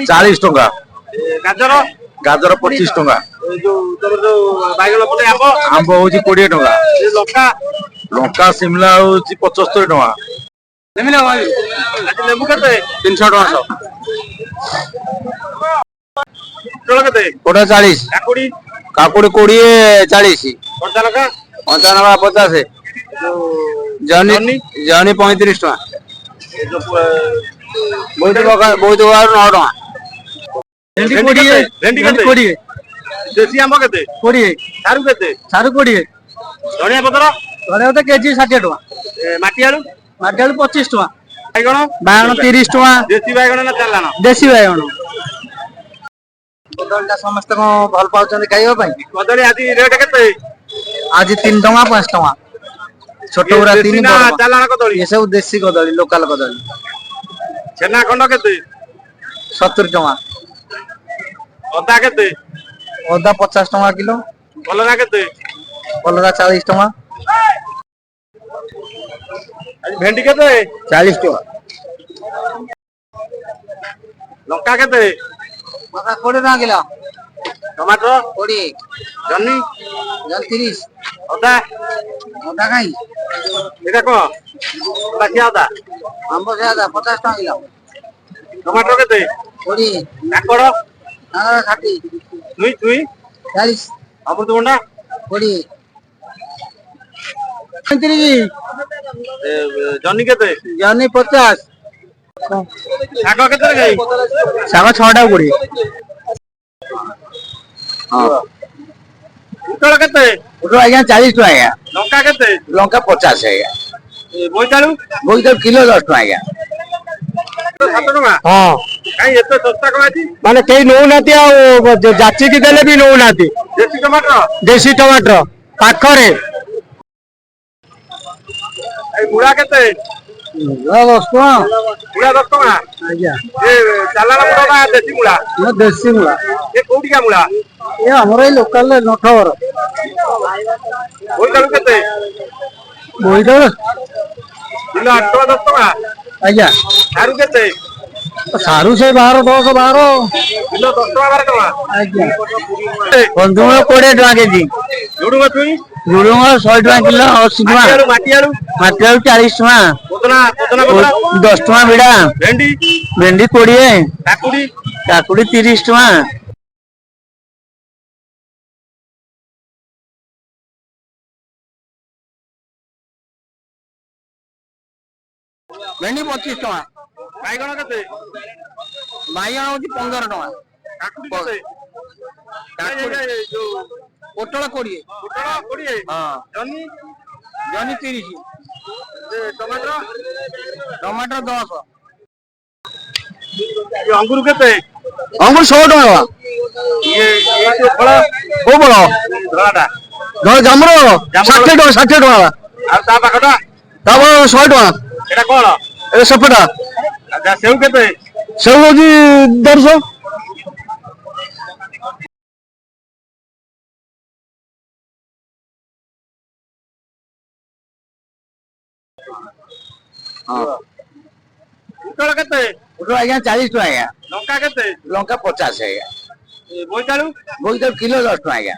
चालीस टंका गाजर गाजर 25 टंका आंब हूँ 20 टंका लंका लंका सिमला हूँ 75 टंका लेबू के 300 टंका कोटा 40 काकुड़ी काकुड़ी 20 40 कंचा लंका कंचा लंका 50 जहनी जहनी 35 टंका बहुत 9 टंका भेंडी के देसी आंब के 20 सारू के सारू 20 धनिया पत्र केजी 60 टंका माटी आलू माटी आलू 25 टंका बैगण बागण 30 टंका देसी बैगण ना चालान देसी बागण कदली समस्त भल पाउछन खाइबा कदली आदि रेट केते आज 3 टंका 5 टंका छोट गुरा 3 ना चालान कदली ये सब देसी कदली लोकल कदली छेना खंड केते 70 टंका अदा केते अदा 50 टंका किलो कलरा केते कलरा 40 टंका भेंडी केते 40 टंका लंका केते मका 20 टंका किलो टमाटर 20 जन्नी जन 30 अदा अदा काई एटा को बाकी अदा आंब से अदा 50 टंका किलो टमाटर केते 20 काकड़ नाना 60 तुई 40 अमृतभंडा 20 35 जन्नी केते जनी 50 शाग केते गई साग 6 टा 20 हां उतळ केते उठो आज्ञा 40 टका आज्ञा लंका केते लंका 50 आज्ञा बोईतालू बोईतालू किलो 10 टका आज्ञा 7 टका हां काई एते सस्ता कमाती माने केही नौ नाती आ जाची की देले भी नौ नाती देसी टमाटर पाखरे ए मुळा केते मुला 10 टका मुळा 10 टका आज्ञा ए चालाना मुळा देसी मुळा ये देसी मुला ए कोडी का मुळा ये हमरे लोकल नठवर बोईतालू केते बोईतालू किलो 8 टका 10 टका आज्ञा सारू केते सारू से 12 10 12 किलो 10 टका 12 टका आज्ञा कंजुमर 20 टका केजी जोडू तुई झुडुंग 100 टका किलो 80 टका माटी आलू 40 टका कोतना 10 टका बिड़ा भेंडी भेंडी 20 काकुड़ी काकुड़ी 30 टका भेंडी 25 टका बैगण केते बाइगण होची 15 टका काकुड़ी केते काकुड़ी जो पोटल 20 पोटल 20 हां जन्नी जनी 30 टमाटर 10 ये अंगूर केते अंगूर 100 टका ये जो फल ओ बड़ धराटा धर जामरो 60 टका आ ता पाखटा ता 100 टका एटा कोन ए सपटा अच्छा सेव केते सब होची 150 हां उतळ केते उठो आज्ञा 40 टका आज्ञा लंका केते लंका 50 आज्ञा बोईतालू बोईतालू किलो 10 टका आज्ञा